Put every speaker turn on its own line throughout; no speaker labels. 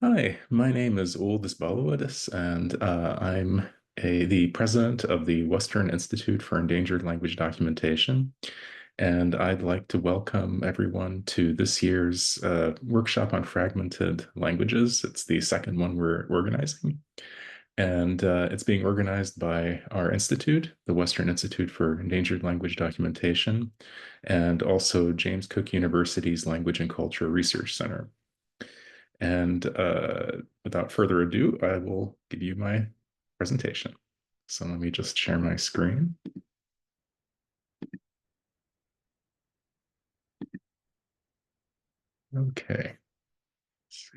Hi, my name is Uldis Balawidis, and I'm the president of the Western Institute for Endangered Language Documentation. And I'd like to welcome everyone to this year's workshop on fragmented languages. It's the second one we're organizing. And it's being organized by our institute, the Western Institute for Endangered Language Documentation, and also James Cook University's Language and Culture Research Center. And without further ado, I will give you my presentation. So let me just share my screen. Okay. Let's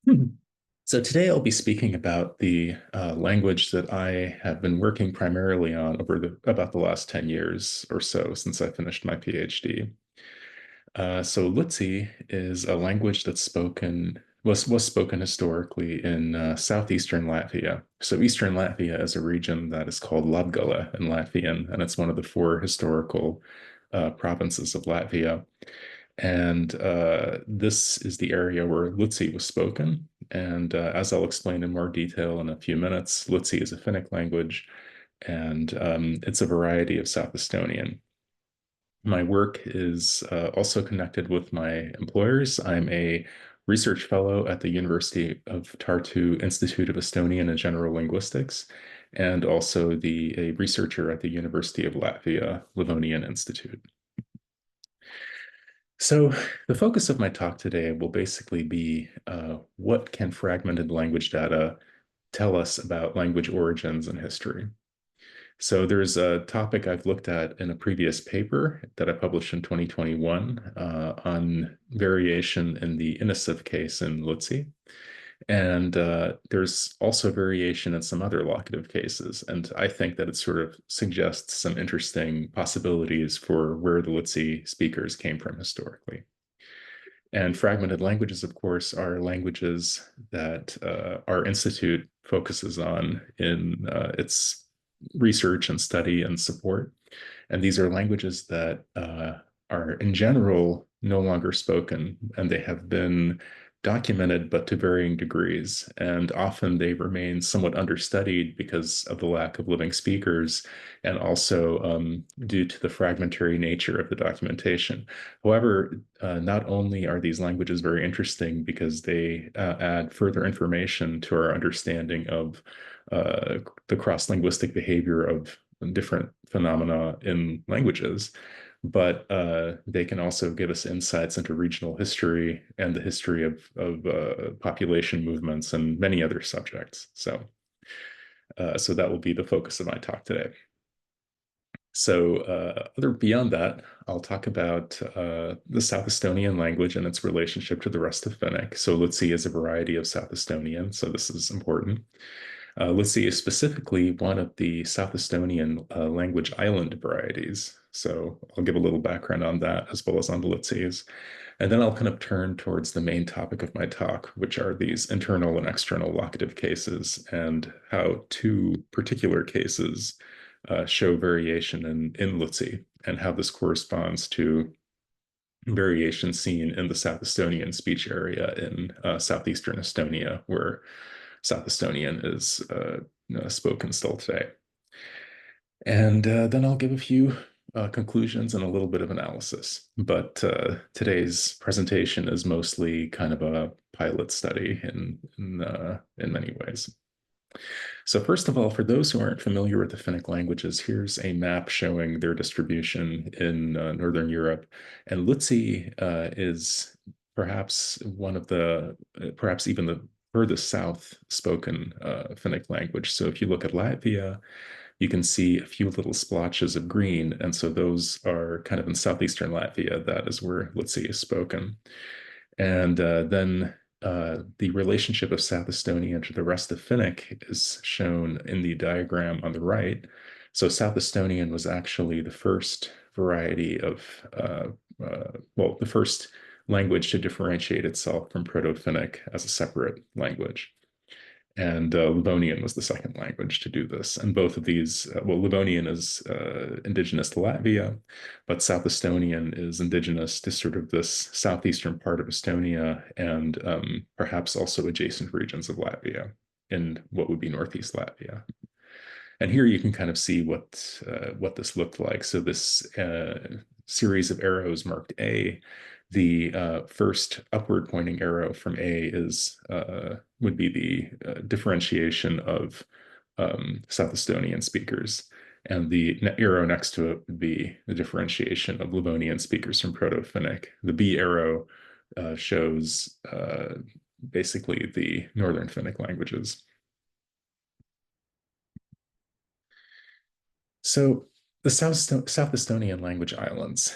see. So today I'll be speaking about the language that I have been working primarily on over about the last 10 years or so since I finished my PhD. So Lutsi is a language that's was spoken historically in southeastern Latvia. So Eastern Latvia is a region that is called Latgale in Latvian, and it's one of the four historical provinces of Latvia. And this is the area where Lutsi was spoken. And as I'll explain in more detail in a few minutes, Lutsi is a Finnic language, and it's a variety of South Estonian. My work is also connected with my employers. I'm a research fellow at the University of Tartu Institute of Estonian and General Linguistics, and also a researcher at the University of Latvia Livonian Institute. So the focus of my talk today will basically be what can fragmented language data tell us about language origins and history? So there's a topic I've looked at in a previous paper that I published in 2021 on variation in the Inisev case in Lutsi. And there's also variation in some other locative cases. And I think that it sort of suggests some interesting possibilities for where the Lutsi speakers came from historically. And fragmented languages, of course, are languages that our institute focuses on in its research and study and support. And these are languages that are, in general, no longer spoken, and they have been documented, but to varying degrees. And often they remain somewhat understudied because of the lack of living speakers and also due to the fragmentary nature of the documentation. However, not only are these languages very interesting because they add further information to our understanding of the cross-linguistic behavior of different phenomena in languages, but they can also give us insights into regional history and the history of population movements and many other subjects. So that will be the focus of my talk today. So beyond that, I'll talk about the South Estonian language and its relationship to the rest of Finnic. So Lutsi is a variety of South Estonian, so this is important. Lutsi is specifically one of the South Estonian language island varieties. So I'll give a little background on that as well as on the Lutsis. And then I'll kind of turn towards the main topic of my talk, which are these internal and external locative cases and how two particular cases show variation in Lutsi and how this corresponds to variation seen in the South Estonian speech area in southeastern Estonia, where South Estonian is spoken still today. And then I'll give a few conclusions and a little bit of analysis. But today's presentation is mostly kind of a pilot study in many ways. So first of all, for those who aren't familiar with the Finnic languages, here's a map showing their distribution in Northern Europe. And Lutsi is perhaps one of perhaps even the furthest south spoken Finnic language. So if you look at Latvia, you can see a few little splotches of green. And so those are kind of in southeastern Latvia. That is where Lutsi is spoken. And then the relationship of South Estonian to the rest of Finnic is shown in the diagram on the right. So South Estonian was actually the first variety of, well, the first language to differentiate itself from Proto-Finnic as a separate language. And Livonian was the second language to do this. And both of these, well, Livonian is indigenous to Latvia, but South Estonian is indigenous to sort of this southeastern part of Estonia and perhaps also adjacent regions of Latvia in what would be northeast Latvia. And here you can kind of see what this looked like. So this series of arrows marked A. The first upward pointing arrow from A is would be the differentiation of South Estonian speakers. And the arrow next to it would be the differentiation of Livonian speakers from Proto-Finnic. The B arrow shows basically the Northern Finnic languages. So the South Estonian language islands.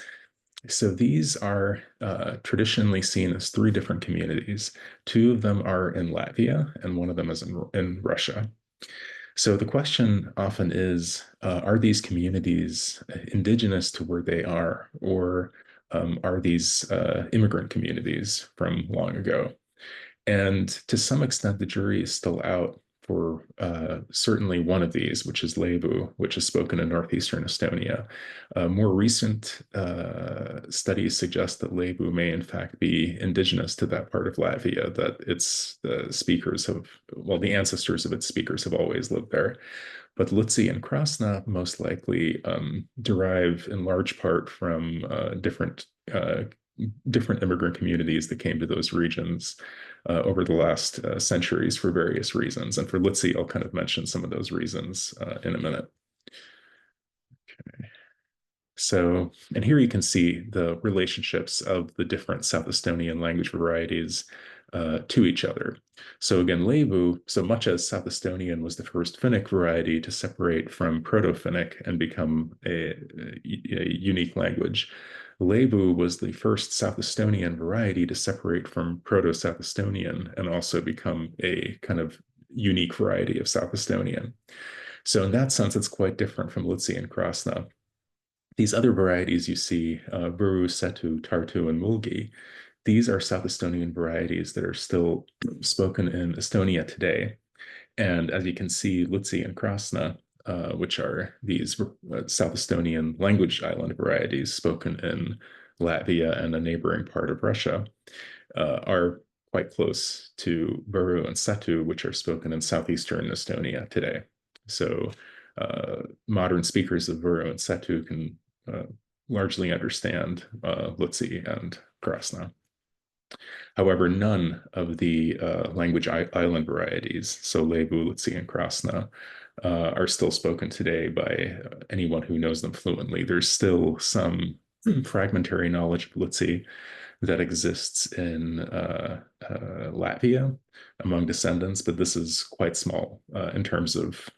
So these are traditionally seen as three different communities. Two of them are in Latvia, and one of them is in Russia. So the question often is, are these communities indigenous to where they are, or are these immigrant communities from long ago? And to some extent, the jury is still out for certainly one of these, which is Leebu, which is spoken in northeastern Estonia. More recent studies suggest that Leebu may in fact be indigenous to that part of Latvia, that its speakers have, well, the ancestors of its speakers have always lived there. But Lutsi and Krasna most likely derive in large part from different immigrant communities that came to those regions over the last centuries for various reasons. And for Lutsi, I'll kind of mention some of those reasons in a minute. So, and here you can see the relationships of the different South Estonian language varieties to each other. So again, Leebu, so much as South Estonian was the first Finnic variety to separate from Proto-Finnic and become a unique language, Leebu was the first South Estonian variety to separate from Proto-South Estonian and also become a kind of unique variety of South Estonian. So in that sense, it's quite different from Lutsi and Krasna. These other varieties you see, Buru, Setu, Tartu, and Mulgi, these are South Estonian varieties that are still spoken in Estonia today. And as you can see, Lutsi and Krasna, which are these South Estonian language island varieties spoken in Latvia and a neighboring part of Russia, are quite close to Buru and Setu, which are spoken in southeastern Estonia today. So modern speakers of Buru and Setu can largely understand Lutsi and Krasna. However, none of the language island varieties, so Leebu, Lutsi, and Krasna, are still spoken today by anyone who knows them fluently. There's still some fragmentary knowledge of Lutsi that exists in Latvia among descendants, but this is quite small in terms of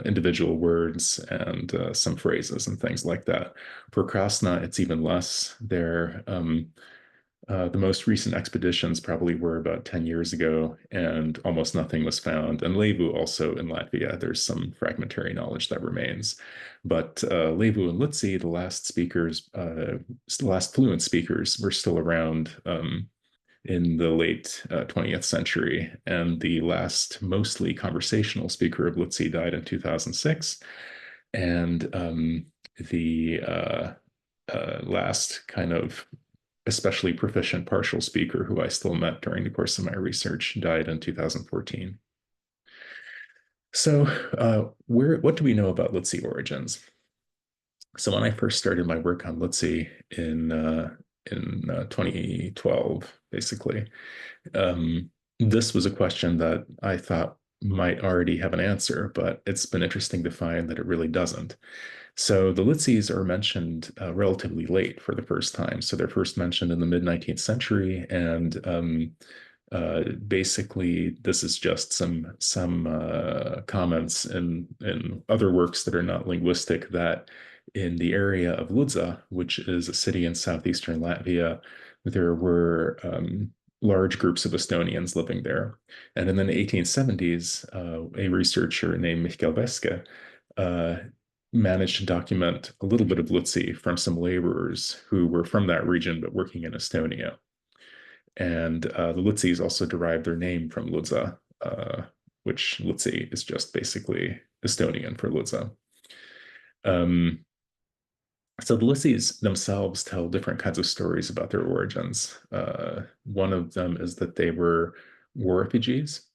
individual words and some phrases and things like that. For Krasna, it's even less. The most recent expeditions probably were about 10 years ago, and almost nothing was found. And Leebu also in Latvia, there's some fragmentary knowledge that remains. But Leebu and Lutsi, the last fluent speakers, were still around in the late 20th century. And the last mostly conversational speaker of Lutsi died in 2006. And the last kind of especially proficient partial speaker who I still met during the course of my research died in 2014. So what do we know about Lutsi origins? So when I first started my work on Lutsi in 2012, basically, this was a question that I thought might already have an answer, but it's been interesting to find that it really doesn't. So the Lutsis are mentioned relatively late for the first time. So they're first mentioned in the mid-19th century, and basically this is just some comments in other works that are not linguistic that in the area of Ludza, which is a city in southeastern Latvia, there were large groups of Estonians living there. And in the 1870s, a researcher named Michael Veske managed to document a little bit of Lutsi from some laborers who were from that region but working in Estonia. And the Lutsis also derived their name from Ludza, which Lutsi is just basically Estonian for Lutza. Um, so the Lutsis themselves tell different kinds of stories about their origins. One of them is that they were war refugees.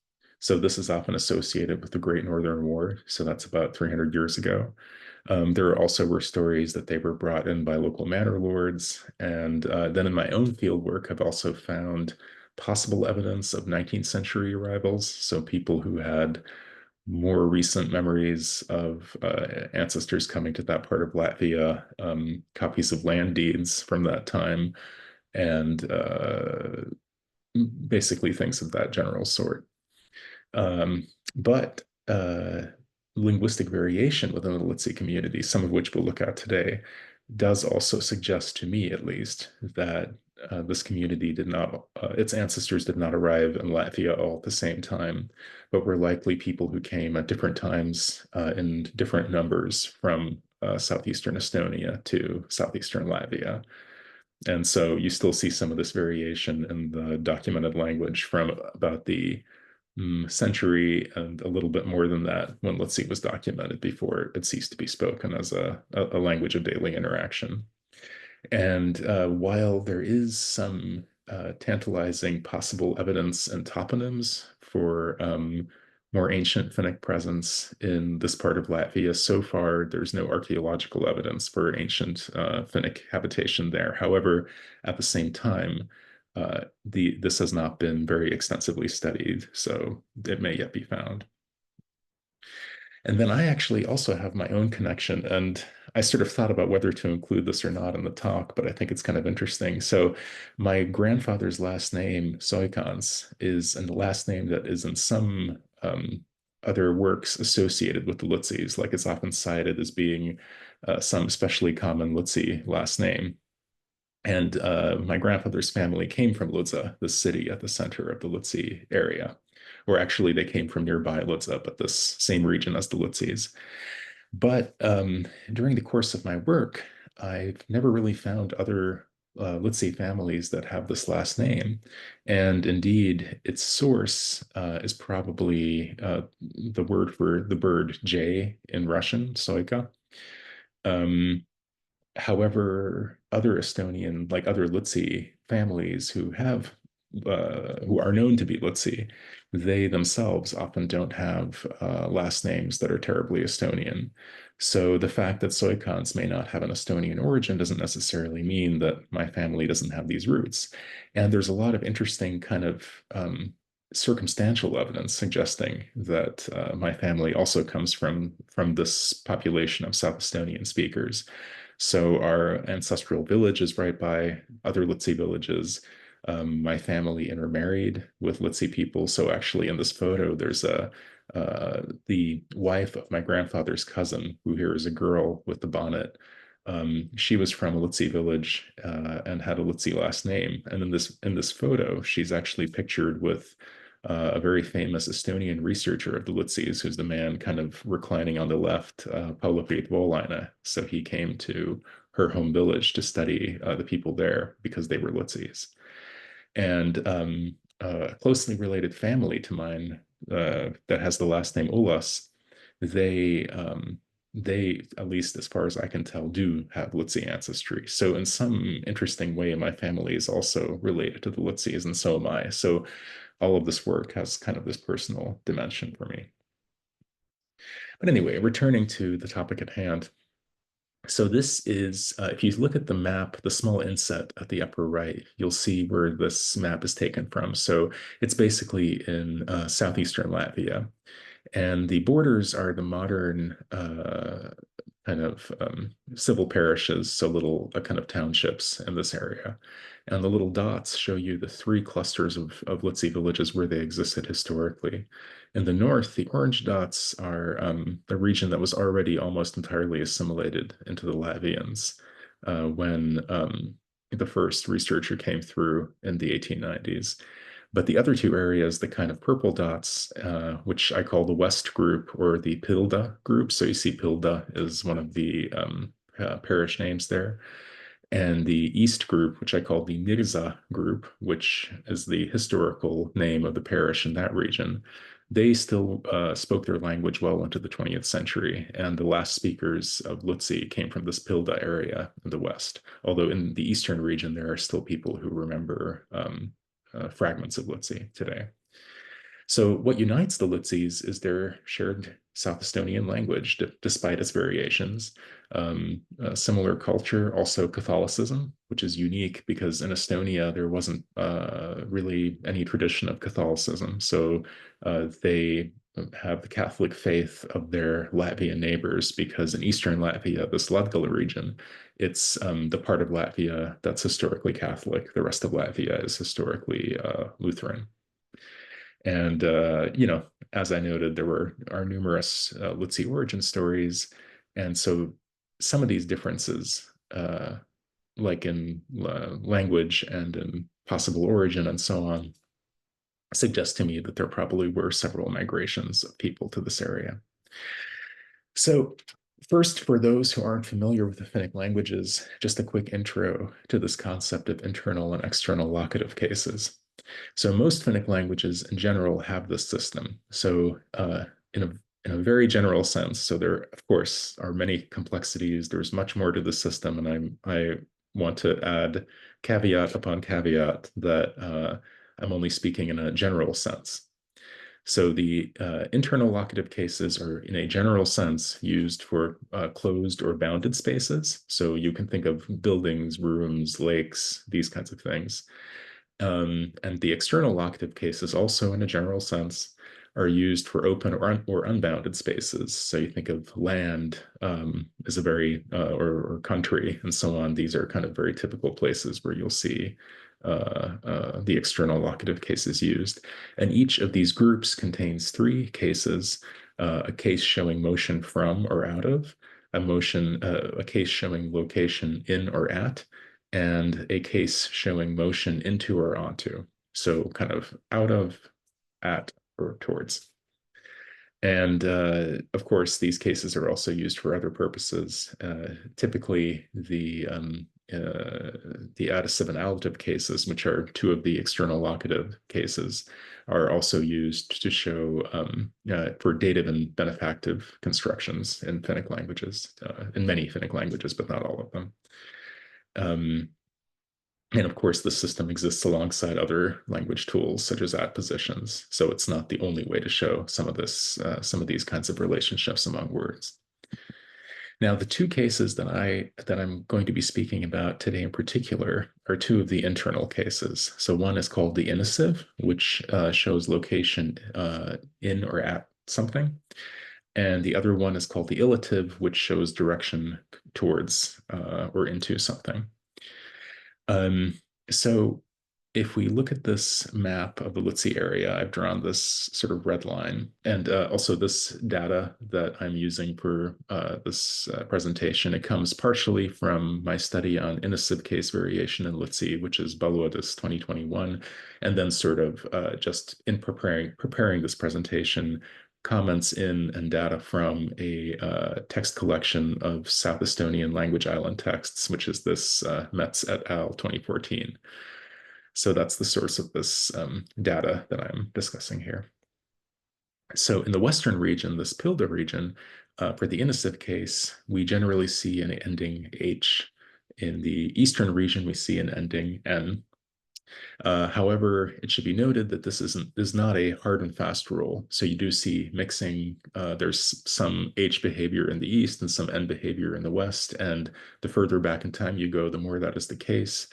So this is often associated with the Great Northern War. So that's about 300 years ago. There also were stories that they were brought in by local manor lords. And then in my own field work, I've also found possible evidence of 19th century arrivals. So people who had more recent memories of ancestors coming to that part of Latvia, copies of land deeds from that time, and basically things of that general sort. But linguistic variation within the Lutsi community, some of which we'll look at today, does also suggest to me, at least, that this community did not, its ancestors did not arrive in Latvia all at the same time, but were likely people who came at different times in different numbers from southeastern Estonia to southeastern Latvia. And so you still see some of this variation in the documented language from about the century and a little bit more than that when Lutsi was documented before it ceased to be spoken as a language of daily interaction. And while there is some tantalizing possible evidence and toponyms for more ancient Finnic presence in this part of Latvia, so far there's no archaeological evidence for ancient Finnic habitation there. However, at the same time, this has not been very extensively studied, so it may yet be found. And then I actually also have my own connection, and I sort of thought about whether to include this or not in the talk, but I think it's kind of interesting. So my grandfather's last name, Soikans, is a last name that is in some other works associated with the Lutsis, like it's often cited as being some especially common Lutsi last name. And my grandfather's family came from Ludza, the city at the center of the Lutsi area, or actually they came from nearby Ludza, but this same region as the Lutsis. But during the course of my work, I've never really found other Lutsi families that have this last name. And indeed, its source is probably the word for the bird jay in Russian, soika. Um, However, other Estonian, like other Lutsi families who are known to be Lutsi, they themselves often don't have last names that are terribly Estonian. So the fact that Soikans may not have an Estonian origin doesn't necessarily mean that my family doesn't have these roots. And there's a lot of interesting kind of circumstantial evidence suggesting that my family also comes from this population of South Estonian speakers. So our ancestral village is right by other Lutsi villages. My family intermarried with Lutsi people. So actually, in this photo, there's the wife of my grandfather's cousin, who here is a girl with the bonnet. She was from a Lutsi village and had a Lutsi last name. And in this photo, she's actually pictured with a very famous Estonian researcher of the Lutsis, who's the man kind of reclining on the left, Paula-Priit Voolaine. So he came to her home village to study the people there because they were Lutsis. And a closely related family to mine that has the last name Ulas, they, at least as far as I can tell, do have Lutsi ancestry. So in some interesting way, my family is also related to the Lutsis, and so am I. So all of this work has kind of this personal dimension for me. But anyway, returning to the topic at hand. So this is, if you look at the map, the small inset at the upper right, you'll see where this map is taken from. So it's basically in southeastern Latvia. And the borders are the modern kind of civil parishes, so little kind of townships in this area. And the little dots show you the three clusters of Lutsi villages where they existed historically. In the north, the orange dots are the region that was already almost entirely assimilated into the Latvians when the first researcher came through in the 1890s. But the other two areas, the kind of purple dots, which I call the West group or the Pilda group. So you see Pilda is one of the parish names there. And the East group, which I call the Nirza group, which is the historical name of the parish in that region. they still spoke their language well into the 20th century, and the last speakers of Lutsi came from this Pilda area in the west. Although in the eastern region, there are still people who remember fragments of Lutsi today. So what unites the Lutsis is their shared South Estonian language, despite its variations. Similar culture, also Catholicism, which is unique because in Estonia there wasn't really any tradition of Catholicism. So they have the Catholic faith of their Latvian neighbors because in Eastern Latvia, this Latgala region, it's the part of Latvia that's historically Catholic. The rest of Latvia is historically Lutheran. And as I noted, are numerous Lutsi origin stories, and so some of these differences, like in language and in possible origin and so on, suggest to me that there probably were several migrations of people to this area. So first, for those who aren't familiar with the Finnic languages, just a quick intro to this concept of internal and external locative cases. So most Finnic languages in general have this system. So in a very general sense, so there, of course, are many complexities. There's much more to the system, and I want to add caveat upon caveat that I'm only speaking in a general sense. So the internal locative cases are, in a general sense, used for closed or bounded spaces. So you can think of buildings, rooms, lakes, these kinds of things. And the external locative cases, also in a general sense, are used for open or unbounded spaces. So you think of land as a very, or country and so on. These are kind of very typical places where you'll see the external locative cases used. And each of these groups contains three cases, a case showing motion from or out of, a case showing location in or at, and a case showing motion into or onto. So kind of out of, at, or towards. And of course, these cases are also used for other purposes. Typically, the additive and allative cases, which are two of the external locative cases, are also used to show for dative and benefactive constructions in Finnic languages, in many Finnic languages, but not all of them. And of course, the system exists alongside other language tools such as adpositions. So it's not the only way to show some of these kinds of relationships among words. Now, the two cases that I'm going to be speaking about today in particular are two of the internal cases. So one is called the inessive, which shows location in or at something. And the other one is called the illative, which shows direction towards or into something. So if we look at this map of the Lutsi area, I've drawn this sort of red line, and also this data that I'm using for this presentation, it comes partially from my study on inessive case variation in Lutsi, which is Baluadis 2021, and then sort of just in preparing this presentation, comments in and data from a text collection of South Estonian language island texts, which is this Metz et al. 2014. So that's the source of this data that I'm discussing here. So in the Western region, this Pilda region, for the inessive case, we generally see an ending H. In the Eastern region, we see an ending N. However, it should be noted that this is not a hard and fast rule. So you do see mixing. There's some H behavior in the East and some N behavior in the West. And the further back in time you go, the more that is the case.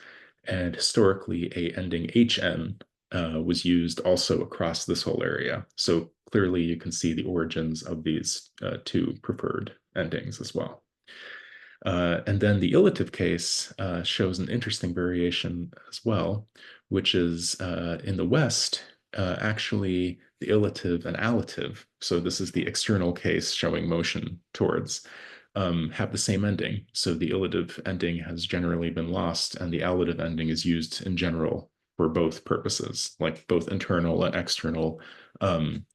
And historically, a ending HN was used also across this whole area. So clearly you can see the origins of these two preferred endings as well. And then the illative case shows an interesting variation as well, which is in the West, actually the illative and allative, so this is the external case showing motion towards, have the same ending. So the illative ending has generally been lost, and the allative ending is used in general for both purposes, like both internal and external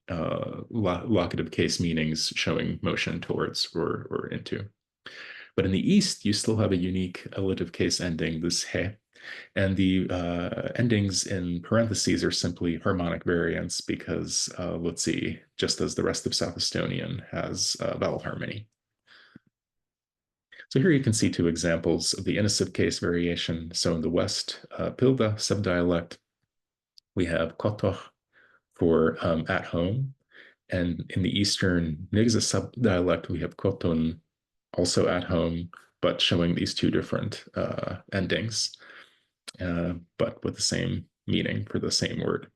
locative case meanings showing motion towards or into. But in the East, you still have a unique illative case ending, this he. And the endings in parentheses are simply harmonic variants because Lutsi, just as the rest of South Estonian, has vowel harmony. So here you can see two examples of the initive case variation. So in the West Pilda subdialect, we have kotoh for at home. And in the Eastern Nigza subdialect, we have koton also at home, but showing these two different endings, but with the same meaning for the same word.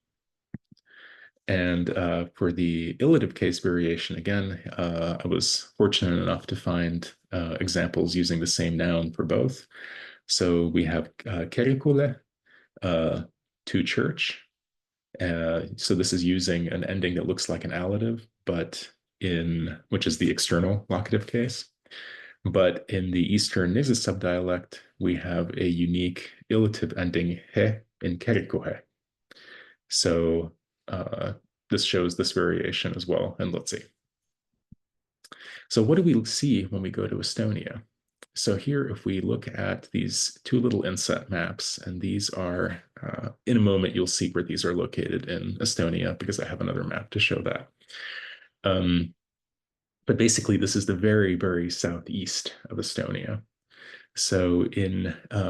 And for the illative case variation, again, I was fortunate enough to find examples using the same noun for both. So we have kerikule, to church. So this is using an ending that looks like an allative, but which is the external locative case. But in the Eastern Nizza subdialect, we have a unique illative ending he in kerikohe. So this shows this variation as well in Lutsi. So what do we see when we go to Estonia? So here, if we look at these two little inset maps, and these are, in a moment, you'll see where these are located in Estonia, because I have another map to show that. But basically, this is the very, very southeast of Estonia. So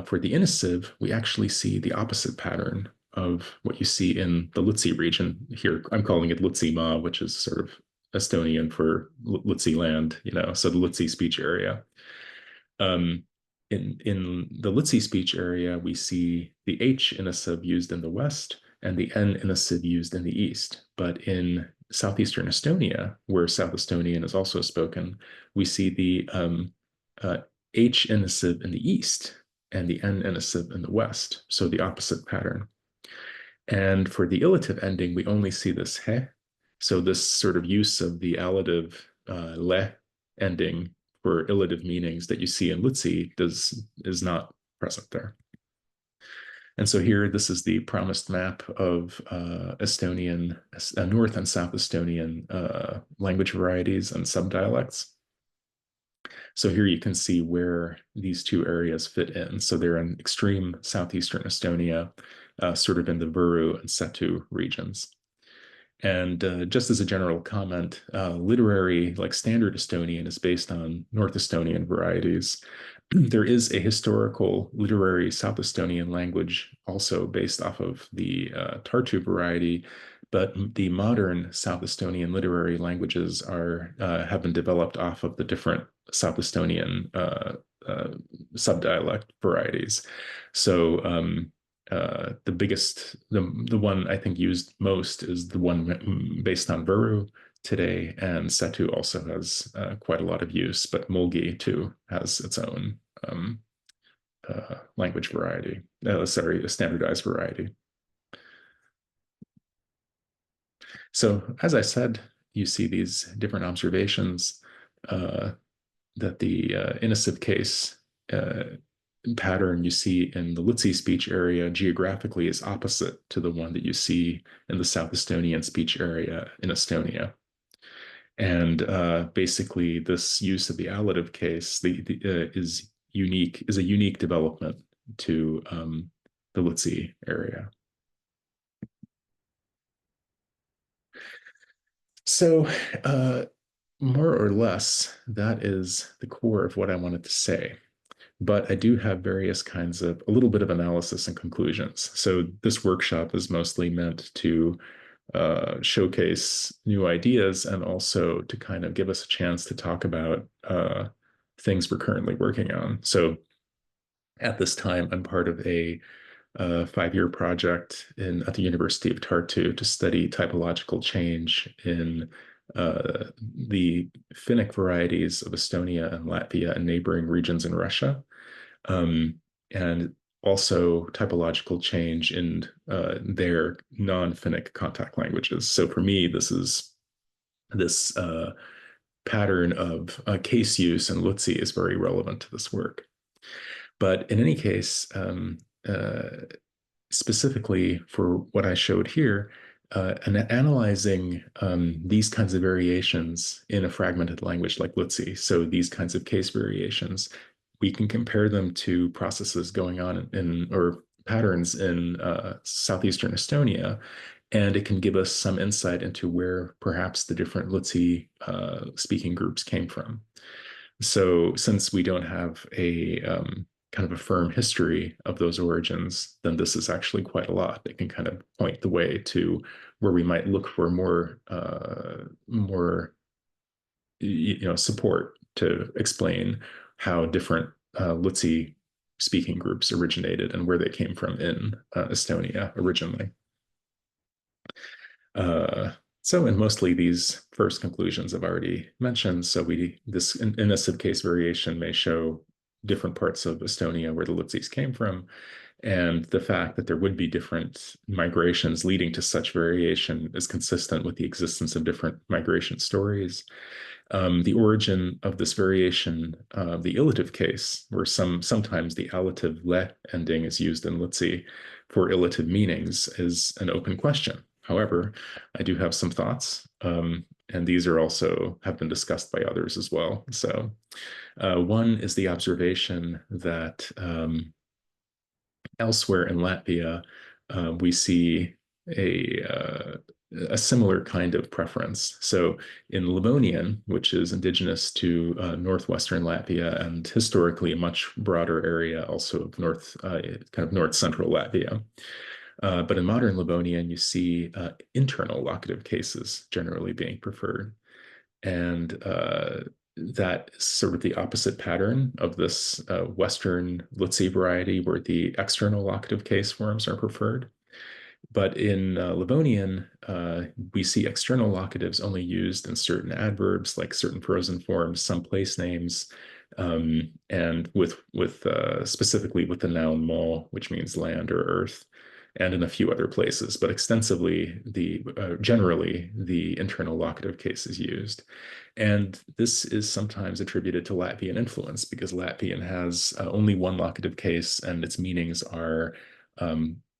for the initive, we actually see the opposite pattern of what you see in the Lutsi region. Here, I'm calling it Lutsi Ma, which is sort of Estonian for Lutsi land, so the Lutsi speech area. In the Lutsi speech area, we see the H in a sub used in the west and the N in a sib used in the east. But in southeastern Estonia, where South Estonian is also spoken, we see the H in a sib in the east and the N in a sib in the west, so the opposite pattern. And for the illative ending, we only see this he. So this sort of use of the allative le ending for illative meanings that you see in Lutsi is not present there. And so here, this is the promised map of Estonian, North and South Estonian language varieties and subdialects. So here you can see where these two areas fit in. So they're in extreme southeastern Estonia, sort of in the Võru and Setu regions. And just as a general comment, literary, like standard Estonian, is based on North Estonian varieties. There is a historical literary South Estonian language also based off of the Tartu variety, but the modern South Estonian literary languages have been developed off of the different South Estonian subdialect varieties. So the one I think used most is the one based on Võru today, and Setu also has quite a lot of use, but Mulgi too has its own language variety, a standardized variety. So as I said, you see these different observations that the initive case pattern you see in the Lutsi speech area geographically is opposite to the one that you see in the South Estonian speech area in Estonia. And basically, this use of the allative case is a unique development to the Lutsi area. So more or less, that is the core of what I wanted to say. But I do have various kinds of a little bit of analysis and conclusions. So this workshop is mostly meant to showcase new ideas and also to kind of give us a chance to talk about things we're currently working on. So at this time, I'm part of a 5-year project at the University of Tartu to study typological change in the Finnic varieties of Estonia and Latvia and neighboring regions in Russia, and also typological change in their non-Finnic contact languages. So for me, this pattern of case use in Lutsi is very relevant to this work. But in any case, specifically for what I showed here, and analyzing these kinds of variations in a fragmented language like Lutsi, so these kinds of case variations, we can compare them to processes going on or patterns in southeastern Estonia, and it can give us some insight into where perhaps the different Lutsi speaking groups came from. So, since we don't have a kind of a firm history of those origins, then this is actually quite a lot. It can kind of point the way to where we might look for more support to explain how different Lutsi speaking groups originated and where they came from in Estonia originally. Uh, and mostly these first conclusions I've already mentioned. So this innocent case variation may show different parts of Estonia where the Lutsis came from, and the fact that there would be different migrations leading to such variation is consistent with the existence of different migration stories. The origin of this variation, the illative case, where sometimes the allative le ending is used in Lutsi for illative meanings, is an open question. However, I do have some thoughts, and these are also have been discussed by others as well. So, one is the observation that elsewhere in Latvia, we see a uh, a similar kind of preference. So in Livonian, which is indigenous to northwestern Latvia and historically a much broader area, also of kind of north central Latvia. But in modern Livonian, you see internal locative cases generally being preferred. And that is sort of the opposite pattern of this Western Lutsi variety, where the external locative case forms are preferred. But in Livonian, we see external locatives only used in certain adverbs, like certain frozen forms, some place names, and with specifically with the noun mo, which means land or earth, and in a few other places. But extensively, the generally the internal locative case is used, and this is sometimes attributed to Latvian influence because Latvian has only one locative case, and its meanings are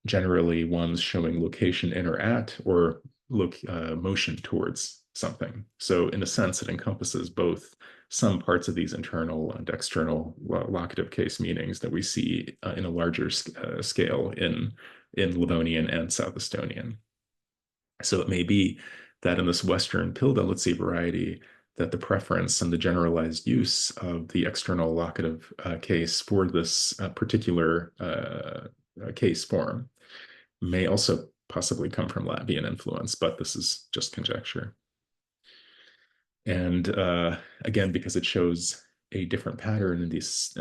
generally ones showing location in or at or motion towards something. So, in a sense, it encompasses both some parts of these internal and external locative case meanings that we see in a larger scale in Livonian and South Estonian. So, it may be that in this Western Pilda Lutsi variety, that the preference and the generalized use of the external locative case for this particular case form may also possibly come from Latvian influence, but this is just conjecture. And again, because it shows a different pattern in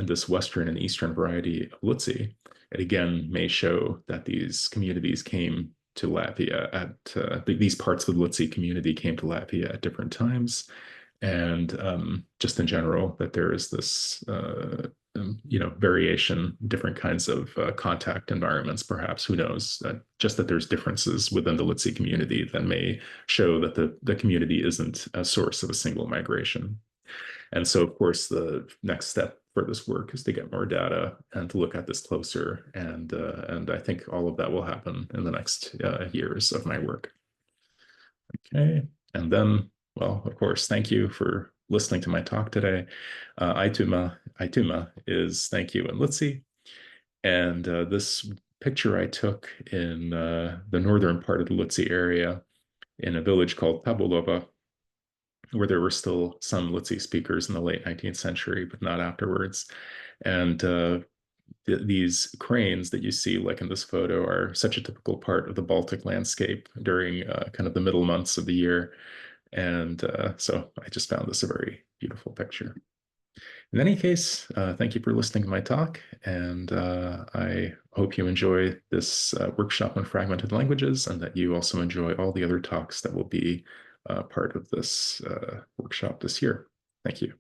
this Western and Eastern variety of Lutsi, it again may show that these communities came to Latvia these parts of the Lutsi community came to Latvia at different times. And just in general, that there is this variation, different kinds of contact environments, perhaps, who knows, just that there's differences within the Lutsi community that may show that the community isn't a source of a single migration. And so, of course, the next step for this work is to get more data and to look at this closer. And I think all of that will happen in the next years of my work. Okay. And then, well, of course, thank you for listening to my talk today. Ituma is thank you in Lutsi. And this picture I took in the northern part of the Lutsi area in a village called Tabulova, where there were still some Lutsi speakers in the late 19th century, but not afterwards. And these cranes that you see, like in this photo, are such a typical part of the Baltic landscape during kind of the middle months of the year. And so I just found this a very beautiful picture. In any case, thank you for listening to my talk, and I hope you enjoy this workshop on fragmented languages and that you also enjoy all the other talks that will be part of this workshop this year. Thank you.